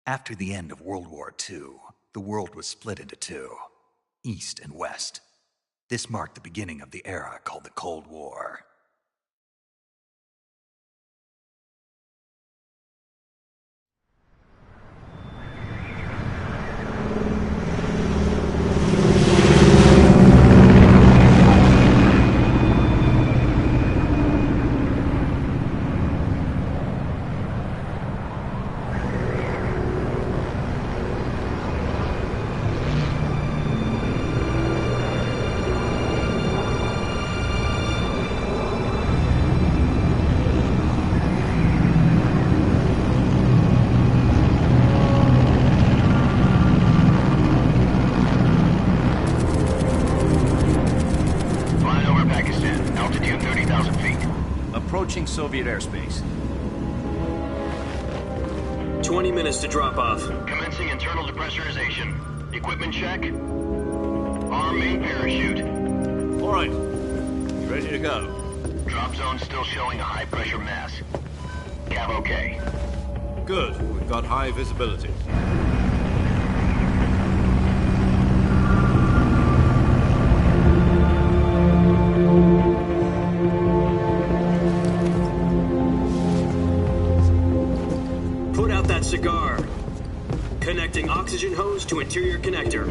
After the end of World War II, the world was split into two, East and West. This marked the beginning of the era called the Cold War. Approaching Soviet airspace. 20 minutes to drop off. Commencing internal depressurization. Equipment check. Arm main parachute. All right. Ready to go. Drop zone still showing a high pressure mass. Cav okay. Good. We've got high visibility. Cigar. Connecting oxygen hose to interior connector.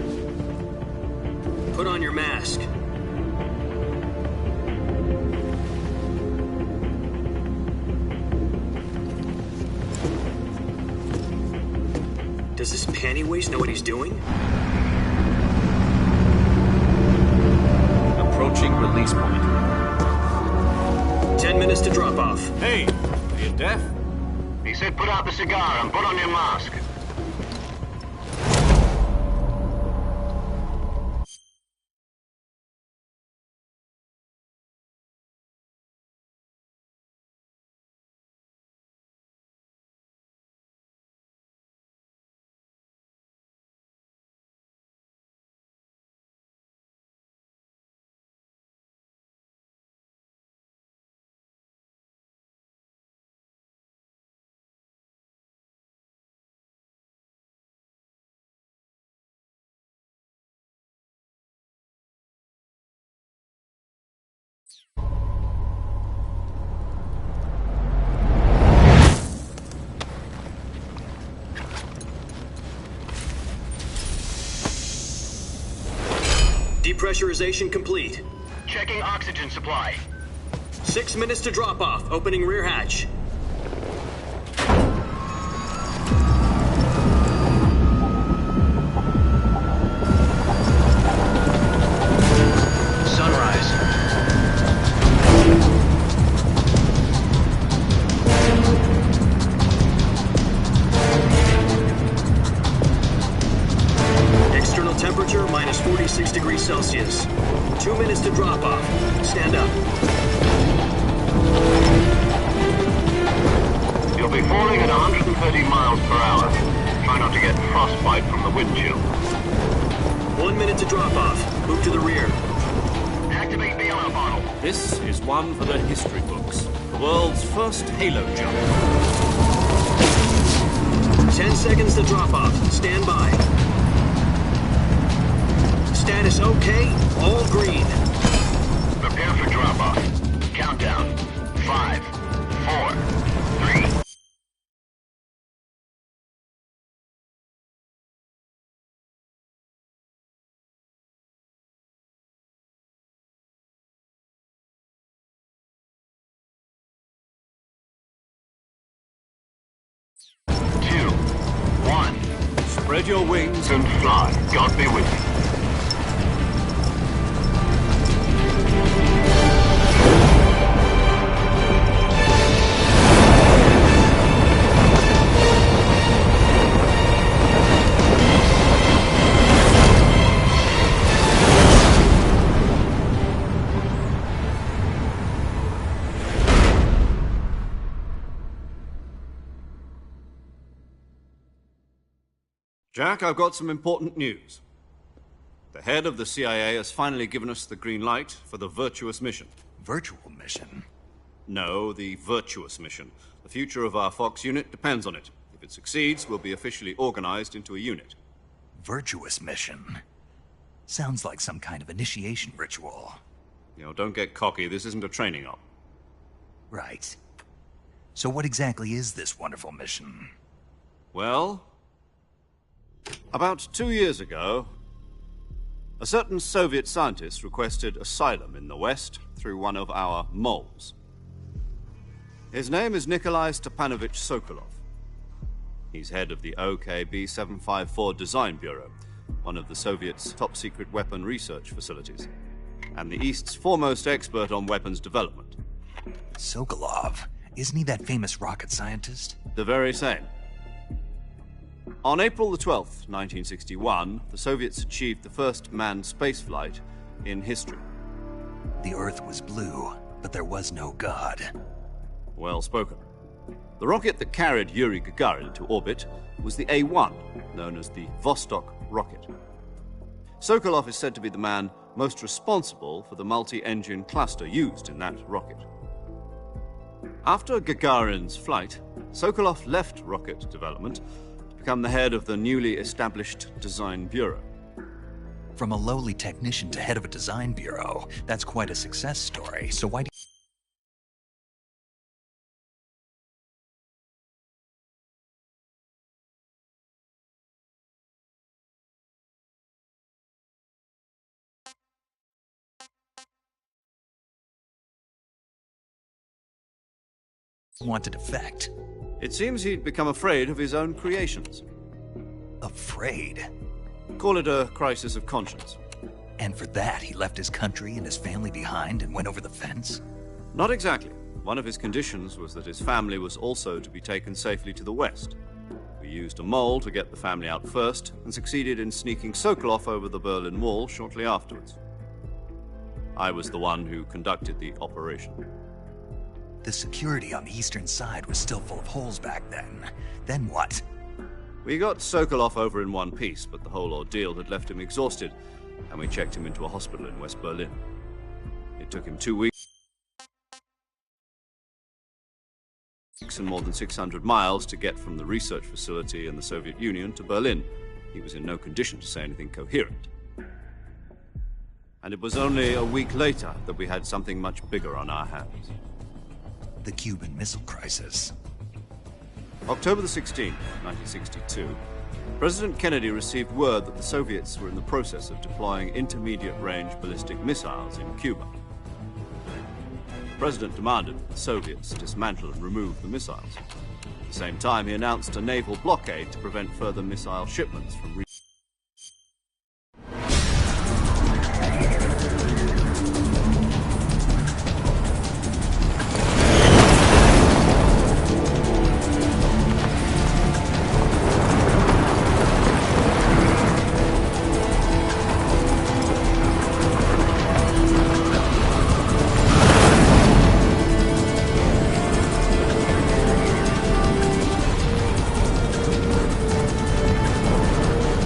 Put on your mask. Does this panty waste know what he's doing? Approaching release point. 10 minutes to drop off. Hey, are you deaf? He said put out the cigar and put on your mask. Depressurization complete. Checking oxygen supply. 6 minutes to drop off. Opening rear hatch. Sunrise. External temperature minus 46 degrees Celsius. 2 minutes to drop off. Stand up. You'll be falling at 130 miles per hour. Try not to get frostbite from the wind chill. 1 minute to drop off. Move to the rear. Activate bailout bottle. This is one for the history books. The world's first halo jump. 10 seconds to drop off. Stand by. Status okay. All green. Prepare for drop-off. Countdown. 5, 4, 3. Spread your wings and fly. God be with you. Jack, I've got some important news. The head of the CIA has finally given us the green light for the virtuous mission. Virtual mission? No, the virtuous mission. The future of our Fox unit depends on it. If If it succeeds, we'll be officially organized into a unit. Virtuous mission. Sounds like some kind of initiation ritual. You know, don't get cocky. This isn't a training op. Right. So what exactly is this wonderful mission? Well, about 2 years ago, a certain Soviet scientist requested asylum in the West through one of our moles. His name is Nikolai Stepanovich Sokolov. He's head of the OKB 754 Design Bureau, one of the Soviets' top-secret weapon research facilities, and the East's foremost expert on weapons development. Sokolov? Isn't he that famous rocket scientist? The very same. On April the 12th, 1961, the Soviets achieved the first manned spaceflight in history. The Earth was blue, but there was no God. Well spoken. The rocket that carried Yuri Gagarin to orbit was the A-1, known as the Vostok rocket. Sokolov is said to be the man most responsible for the multi-engine cluster used in that rocket. After Gagarin's flight, Sokolov left rocket development to become the head of the newly established Design Bureau. From a lowly technician to head of a design bureau, that's quite a success story. So why do you want to defect? It seems he'd become afraid of his own creations. Afraid? Call it a crisis of conscience. And for that, he left his country and his family behind and went over the fence? Not exactly. One of his conditions was that his family was also to be taken safely to the West. We used a mole to get the family out first and succeeded in sneaking Sokolov over the Berlin Wall shortly afterwards. I was the one who conducted the operation. The security on the eastern side was still full of holes back then. Then what? We got Sokolov over in one piece, but the whole ordeal had left him exhausted, and we checked him into a hospital in West Berlin. It took him 2 weeks and more than 600 miles to get from the research facility in the Soviet Union to Berlin. He was in no condition to say anything coherent. And it was only a week later that we had something much bigger on our hands. The Cuban Missile Crisis. October the 16th, 1962, President Kennedy received word that the Soviets were in the process of deploying intermediate-range ballistic missiles in Cuba. The President demanded that the Soviets dismantle and remove the missiles. At the same time, he announced a naval blockade to prevent further missile shipments from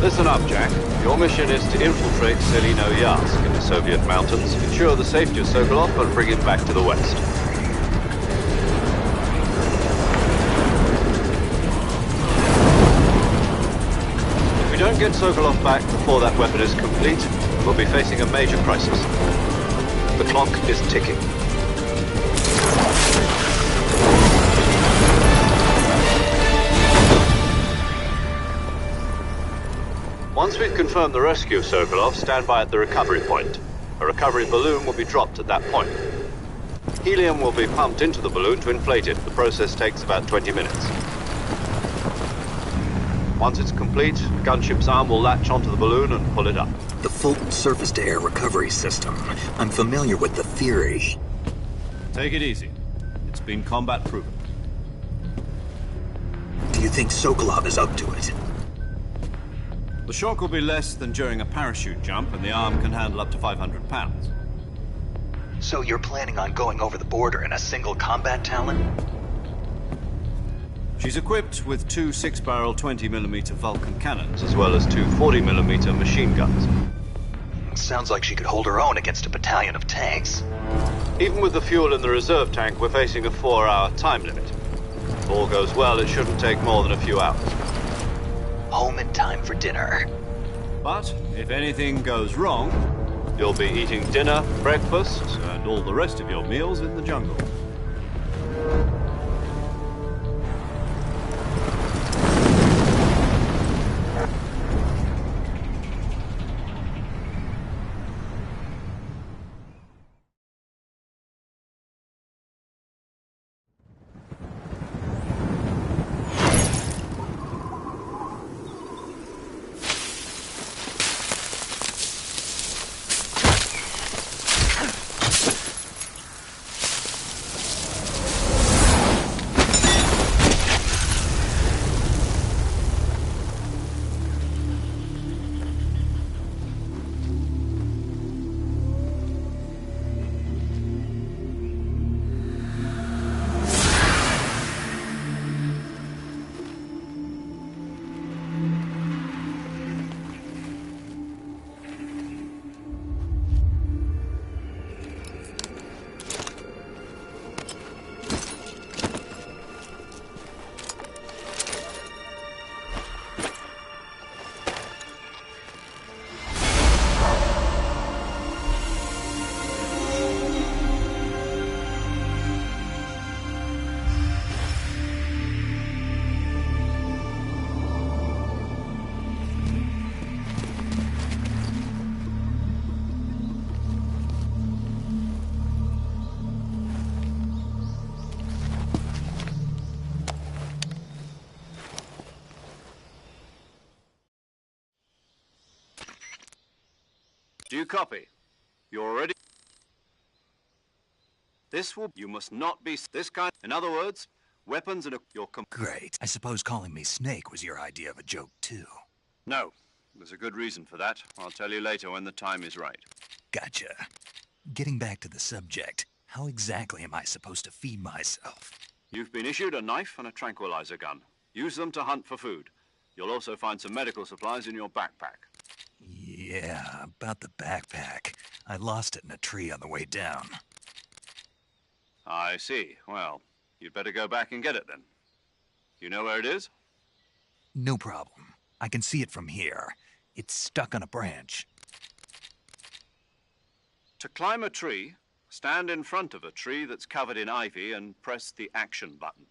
Listen up, Jack. Your mission is to infiltrate Selino Yask in the Soviet mountains, ensure the safety of Sokolov, and bring him back to the West. If we don't get Sokolov back before that weapon is complete, we'll be facing a major crisis. The clock is ticking. Once we've confirmed the rescue of Sokolov, stand by at the recovery point. A recovery balloon will be dropped at that point. Helium will be pumped into the balloon to inflate it. The process takes about 20 minutes. Once it's complete, the gunship's arm will latch onto the balloon and pull it up. The Fulton surface-to-air recovery system. I'm familiar with the theory. Take it easy. It's been combat-proven. Do you think Sokolov is up to it? The shock will be less than during a parachute jump, and the arm can handle up to 500 pounds. So you're planning on going over the border in a single combat Talon? She's equipped with 2 6-barrel 20mm Vulcan cannons, As well as 2 40mm machine guns. Sounds like she could hold her own against a battalion of tanks. Even with the fuel in the reserve tank, we're facing a 4-hour time limit. If all goes well, it shouldn't take more than a few hours. Home in time for dinner. But if anything goes wrong, You'll be eating dinner, breakfast, and all the rest of your meals in the jungle. Do you copy? You're ready? You must not be this kind. In other words, weapons and your Great. I suppose calling me Snake was your idea of a joke, too. No, there's a good reason for that. I'll tell you later when the time is right. Gotcha. Getting back to the subject, how exactly am I supposed to feed myself? You've been issued a knife and a tranquilizer gun. Use them to hunt for food. You'll also find some medical supplies in your backpack. Yeah, about the backpack. I lost it in a tree on the way down. I see. Well, you'd better go back and get it then. You know where it is? No problem. I can see it from here. It's stuck on a branch. To climb a tree, stand in front of a tree that's covered in ivy and press the action button.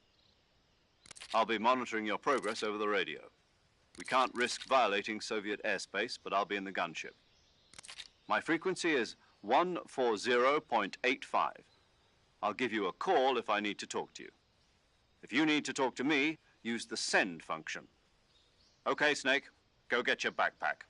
I'll be monitoring your progress over the radio. We can't risk violating Soviet airspace, but I'll be in the gunship. My frequency is 140.85. I'll give you a call if I need to talk to you. If you need to talk to me, use the send function. Okay, Snake, go get your backpack.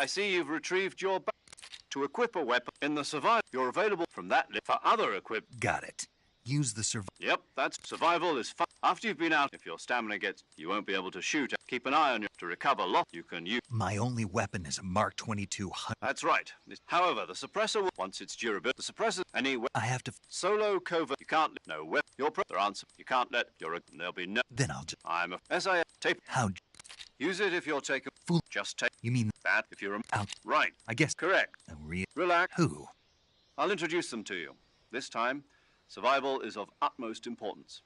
I see you've retrieved your bag. To equip a weapon in the survival, you're available from that list for other equip. Got it. Use the survival. Yep, that's survival is fun. After you've been out, if your stamina gets, you won't be able to shoot. Keep an eye on you to recover lot. You can use. My only weapon is a Mark 22. That's right. However, the suppressor will, once its durability, the suppressor I have to. solo covert. You can't let no weapon. Your answer. You can't let your. There'll be no. Then I'll just. I'm a SIA tape. How? Use it if you're taking. Fool. Just take You mean that if you're out? right. I guess. Correct. Relax. Who? I'll introduce them to you. This time, survival is of utmost importance.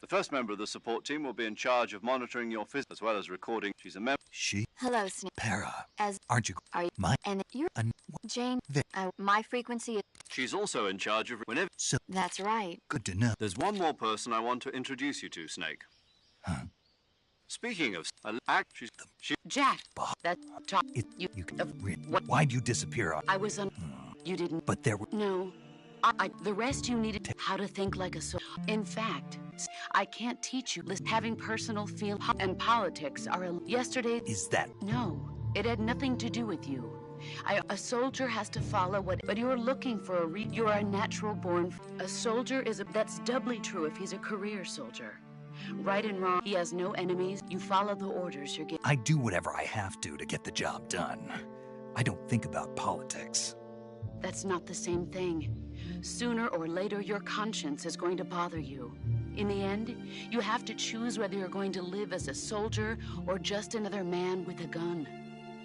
The first member of the support team will be in charge of monitoring your phys as well as recording. She's a member. She. Hello, Snake. Para. As Aren't you? are you? My. And you're Jane. Vic. My frequency is. She's also in charge of whenever. So That's right. good to know. There's one more person I want to introduce you to, Snake. Huh? Speaking of she Jack, that top. You. What? Why'd you disappear? I was on. You didn't. But there were. No. The rest you needed how to think like a soul. In fact, I can't teach you. Having personal feel and politics are yesterday. Is that? No, it had nothing to do with you. A soldier has to follow what. But you're looking for a. You're a natural born. A soldier is a. That's doubly true if he's a career soldier. Right and wrong. He has no enemies. You follow the orders you're getting. I do whatever I have to get the job done. I don't think about politics. That's not the same thing. Sooner or later, your conscience is going to bother you. In the end, you have to choose whether you're going to live as a soldier or just another man with a gun.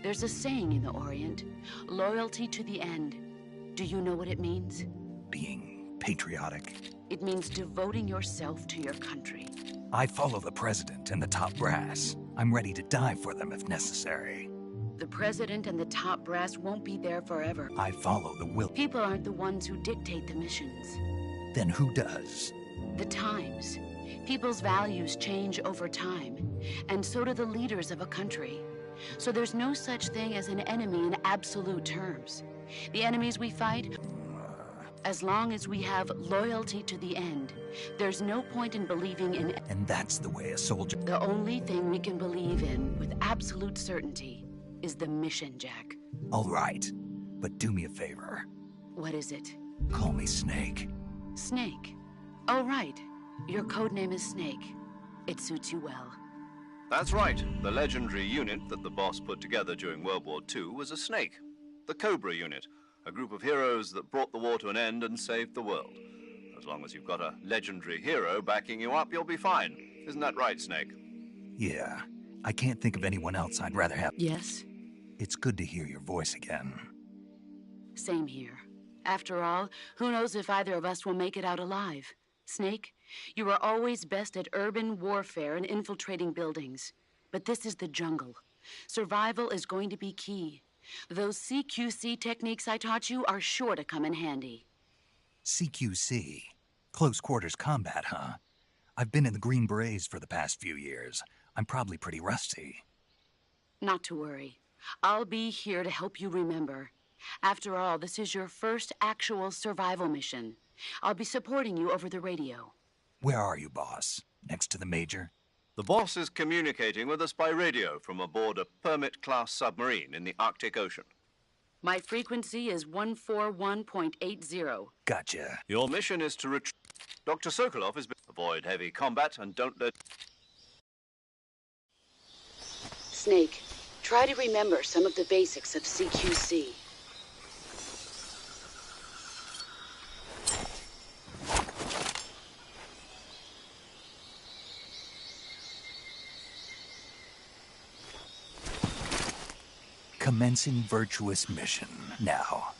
There's a saying in the Orient, loyalty to the end. Do you know what it means? Being patriotic. It means devoting yourself to your country. I follow the president and the top brass. I'm ready to die for them if necessary. The president and the top brass won't be there forever. I follow the will. People aren't the ones who dictate the missions. Then who does? The times. People's values change over time, and so do the leaders of a country. So there's no such thing as an enemy in absolute terms. The enemies we fight, as long as we have loyalty to the end, there's no point in believing in. And that's the way a soldier. The only thing we can believe in with absolute certainty is the mission, Jack. All right, but do me a favor. What is it? Call me Snake. Snake. Oh, right. Your code name is Snake. It suits you well. That's right. The legendary unit that the boss put together during World War II was a snake. The Cobra unit. A group of heroes that brought the war to an end and saved the world. As long as you've got a legendary hero backing you up, you'll be fine. Isn't that right, Snake? Yeah, I can't think of anyone else I'd rather have. Yes? It's good to hear your voice again. Same here. After all, who knows if either of us will make it out alive? Snake, you are always best at urban warfare and infiltrating buildings. But this is the jungle. Survival is going to be key. Those CQC techniques I taught you are sure to come in handy. CQC? Close quarters combat, huh? I've been in the Green Berets for the past few years. I'm probably pretty rusty. Not to worry. I'll be here to help you remember. After all, this is your first actual survival mission. I'll be supporting you over the radio. Where are you, boss? Next to the Major? The boss is communicating with us by radio from aboard a Permit-class submarine in the Arctic Ocean. My frequency is 141.80. Gotcha. Your mission is to retrieve. Dr. Sokolov has been. Avoid heavy combat and don't let. Snake, try to remember some of the basics of CQC. Commencing virtuous mission now.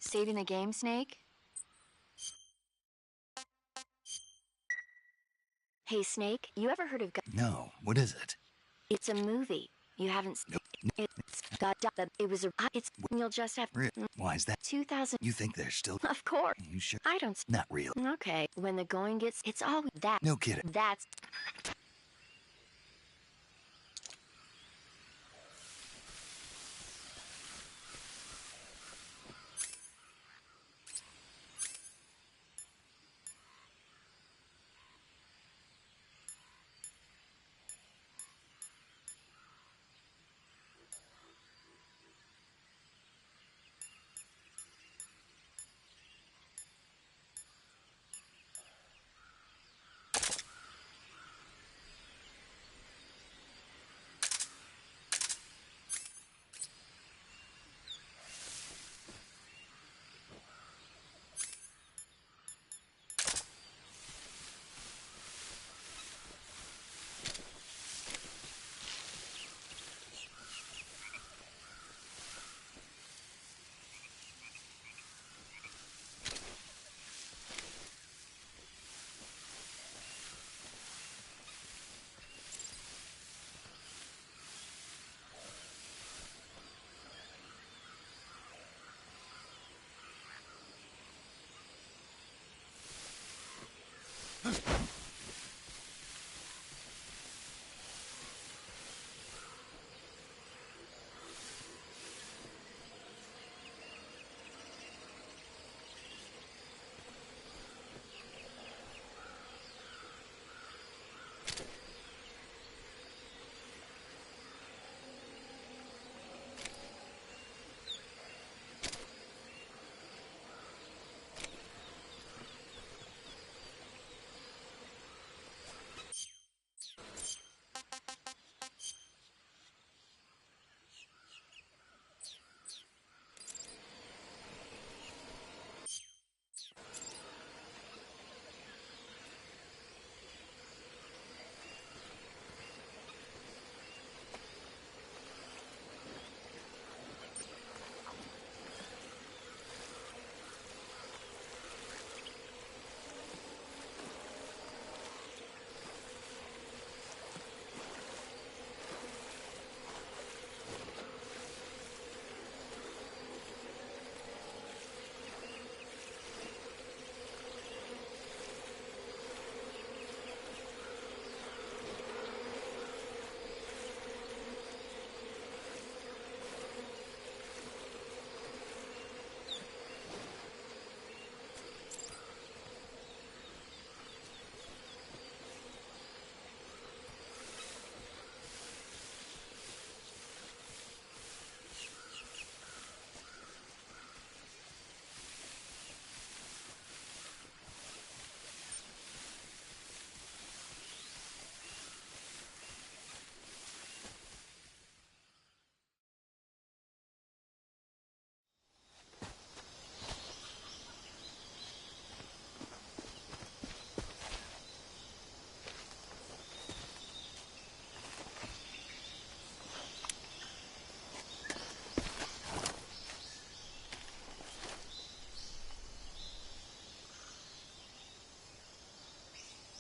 Saving the game, Snake? Hey, Snake, you ever heard of... No, what is it? It's a movie. You haven't... Nope. It's got... It was a... It's... You'll just have... Why is that? 2000... You think they're still... Of course. You sure? I don't... Not real. Okay, when the going gets... It's always that... No kidding. That's...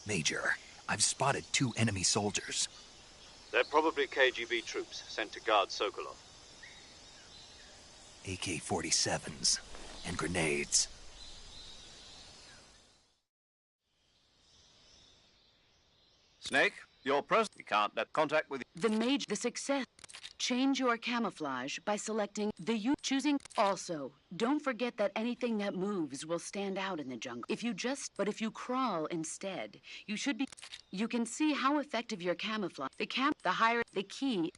Major, I've spotted 2 enemy soldiers. They're probably KGB troops sent to guard Sokolov. AK-47s and grenades. Snake, you're present. We can't let contact with you. The success. Change your camouflage by selecting choosing. Also, don't forget that anything that moves will stand out in the jungle. If you crawl instead, you can see how effective your camouflage. The key.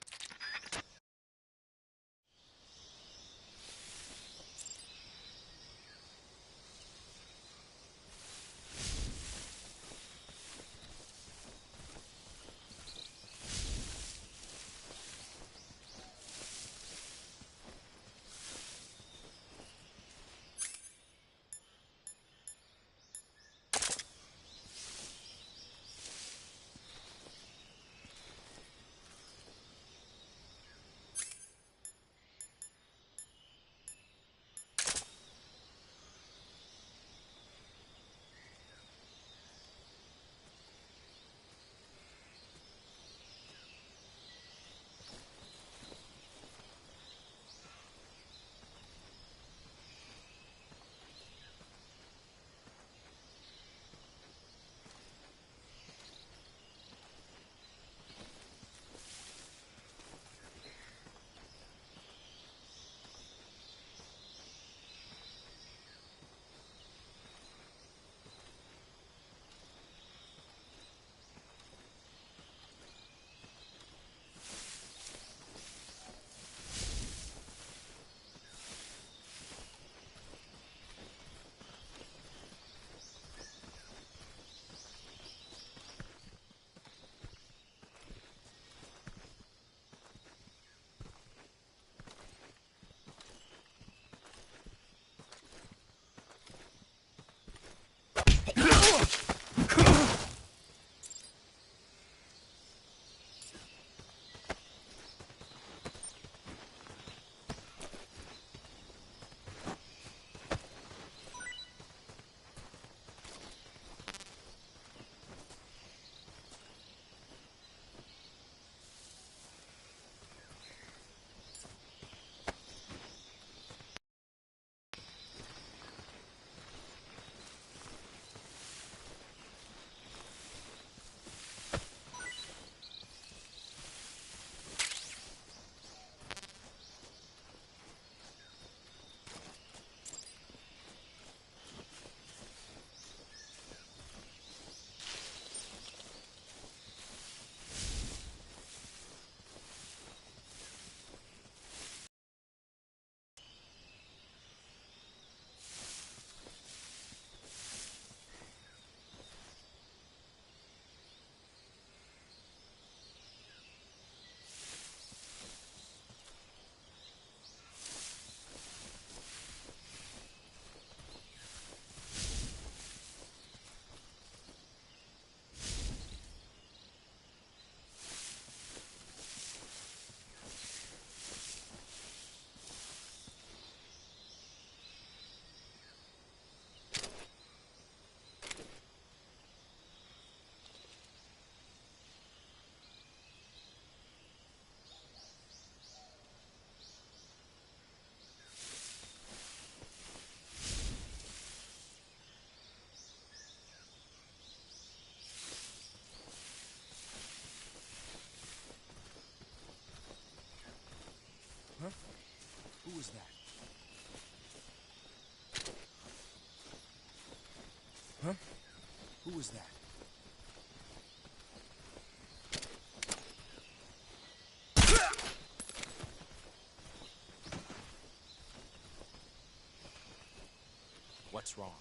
Huh? Who was that? What's wrong?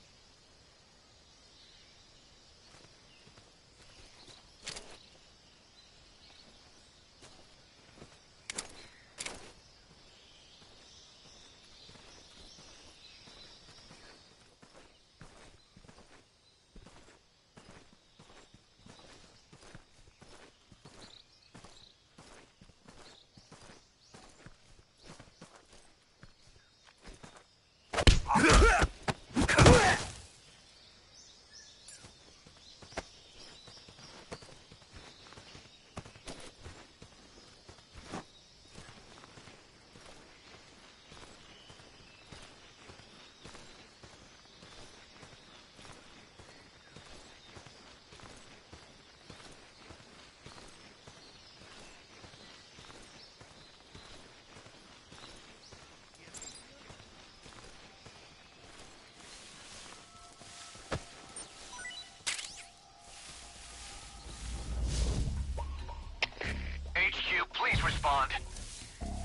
HQ, please respond.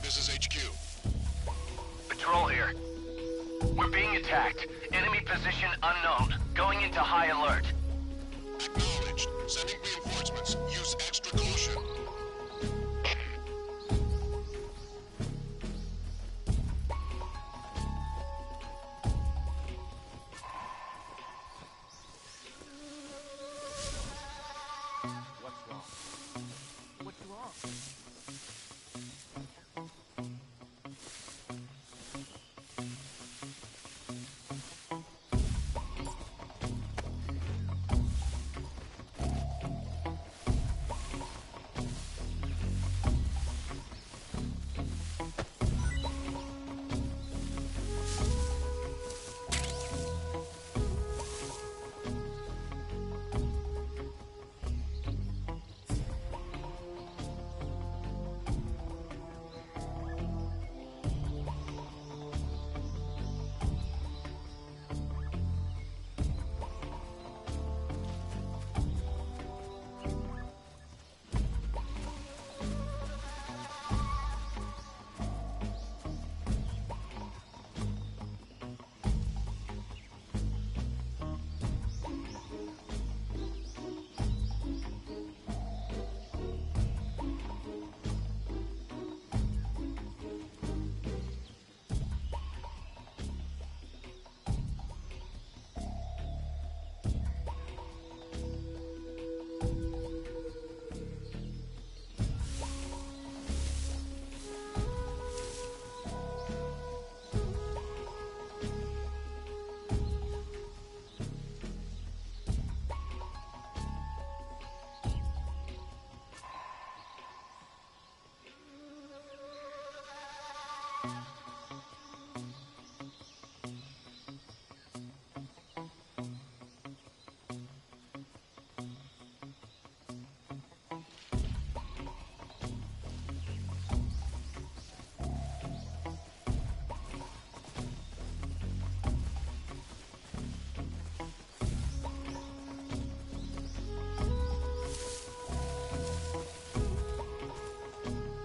This is HQ. Patrol here. We're being attacked. Enemy position unknown. Going into high alert. Acknowledged. Sending reinforcements. Use extra caution. What's wrong? What's wrong?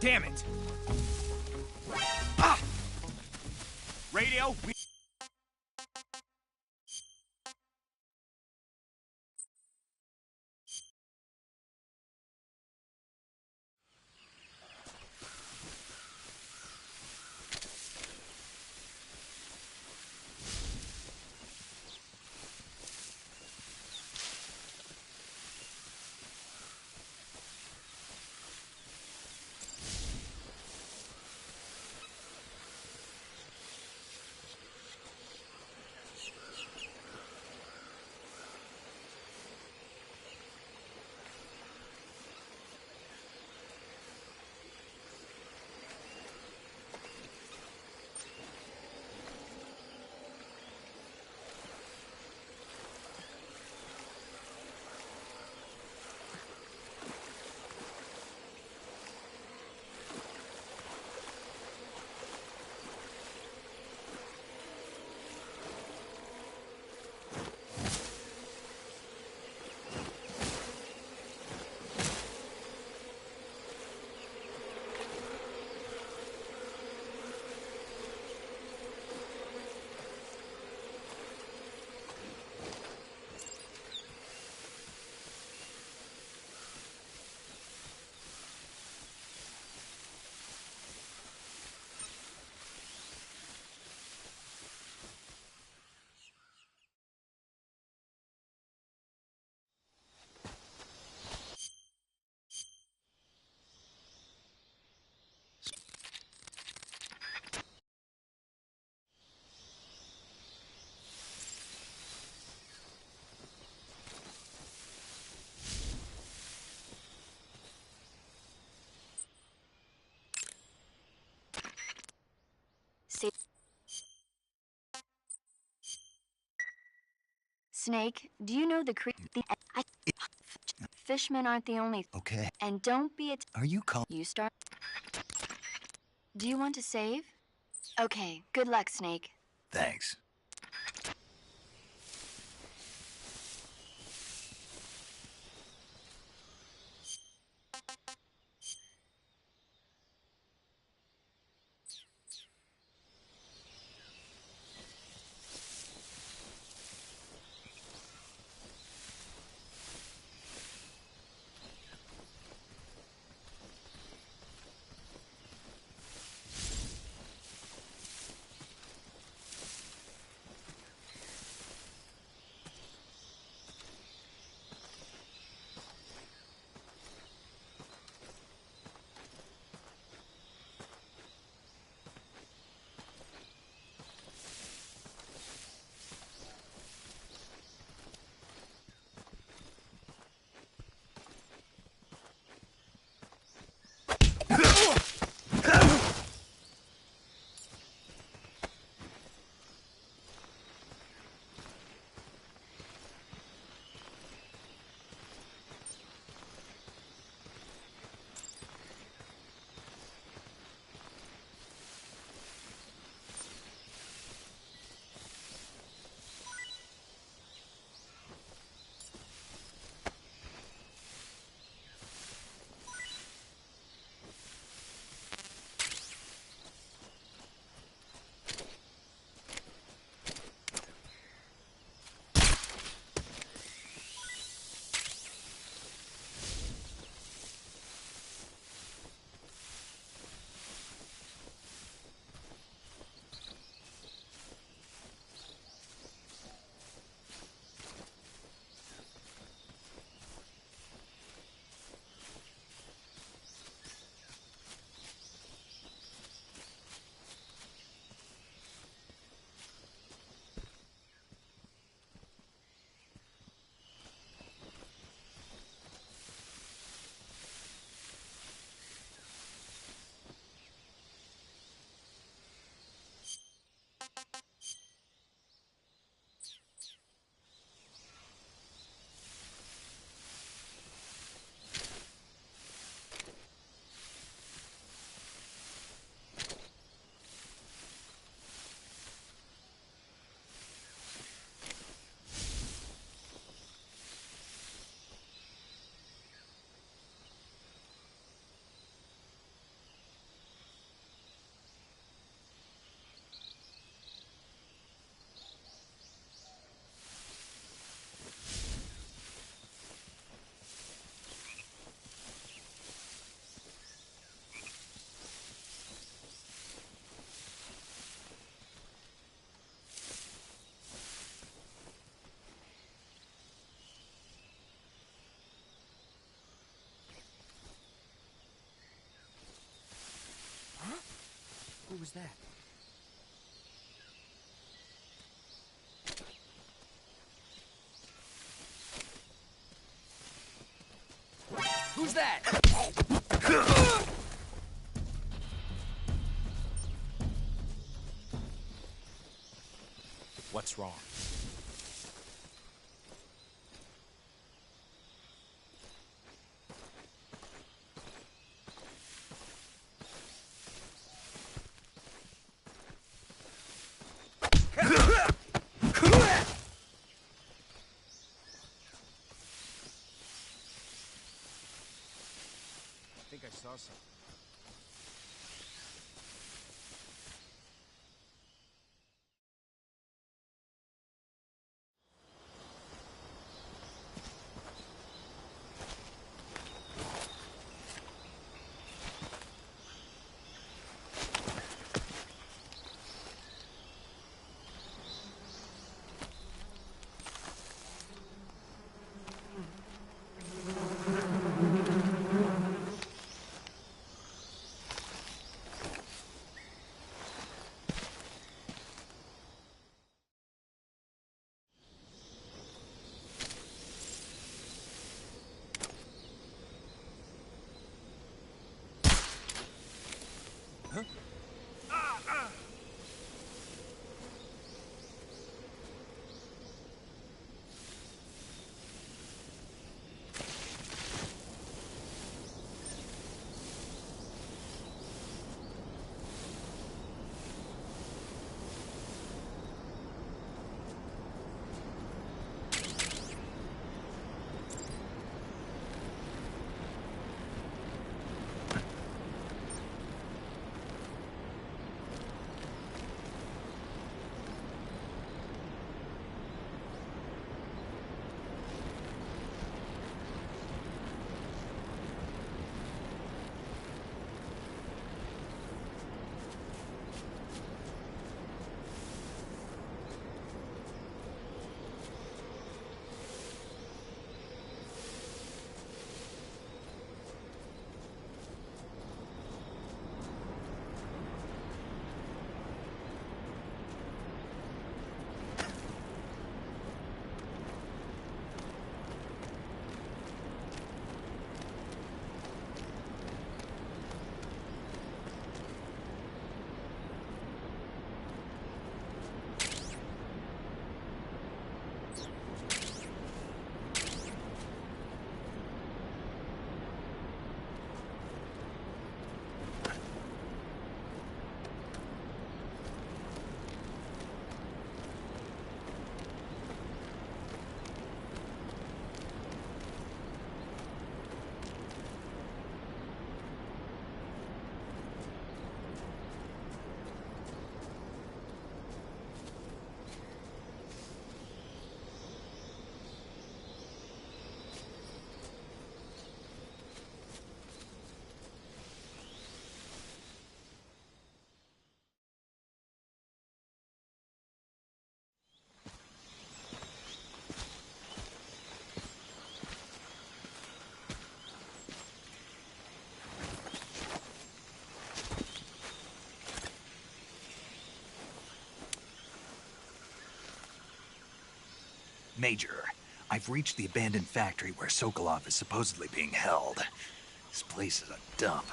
Damn it! Ah! Radio, Snake, do you know the fishmen aren't the only. Okay. And don't be it. Are you calm? You start. Do you want to save? Okay, good luck, Snake. Thanks. Who was that? Who's that? What's wrong? I think I saw something. Major, I've reached the abandoned factory where Sokolov is supposedly being held. This place is a dump.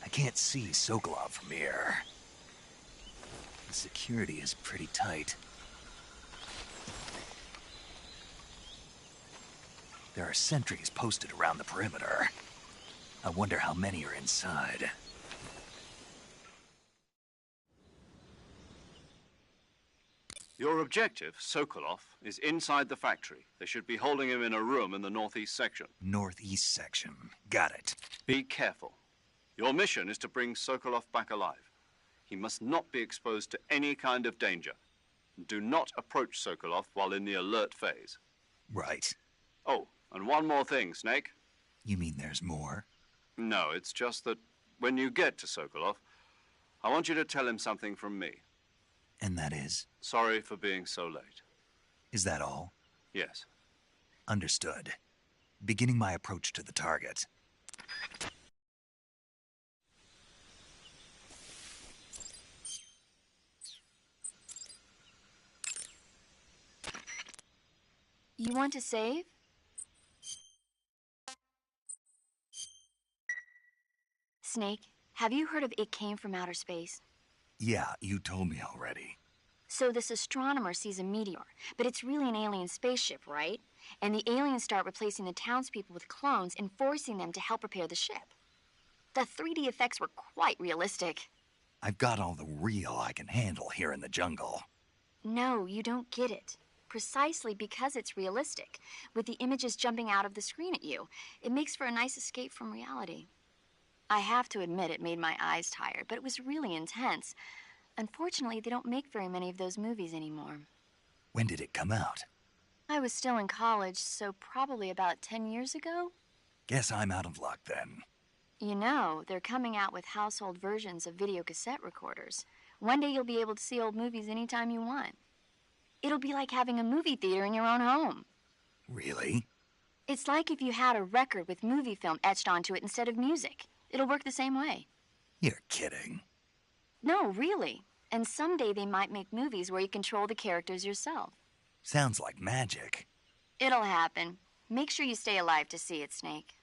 I can't see Sokolov from here. The security is pretty tight. There are sentries posted around the perimeter. I wonder how many are inside. Your objective, Sokolov, is inside the factory. They should be holding him in a room in the northeast section. Northeast section. Got it. Be careful. Your mission is to bring Sokolov back alive. He must not be exposed to any kind of danger. Do not approach Sokolov while in the alert phase. Right. Oh, and one more thing, Snake. You mean there's more? No, it's just that when you get to Sokolov, I want you to tell him something from me. And that is? Sorry for being so late. Is that all? Yes. Understood. Beginning my approach to the target. You want to save? Snake, have you heard of It Came from Outer Space? Yeah, you told me already. So this astronomer sees a meteor, but it's really an alien spaceship, right? And the aliens start replacing the townspeople with clones and forcing them to help repair the ship. The 3D effects were quite realistic. I've got all the real I can handle here in the jungle. No, you don't get it. Precisely because it's realistic, with the images jumping out of the screen at you, it makes for a nice escape from reality. I have to admit it made my eyes tired, but it was really intense. Unfortunately, they don't make very many of those movies anymore. When did it come out? I was still in college, so probably about 10 years ago. Guess I'm out of luck then. You know, they're coming out with household versions of video cassette recorders. One day you'll be able to see old movies anytime you want. It'll be like having a movie theater in your own home. Really? It's like if you had a record with movie film etched onto it instead of music. It'll work the same way. You're kidding. No, really. And someday they might make movies where you control the characters yourself. Sounds like magic. It'll happen. Make sure you stay alive to see it, Snake.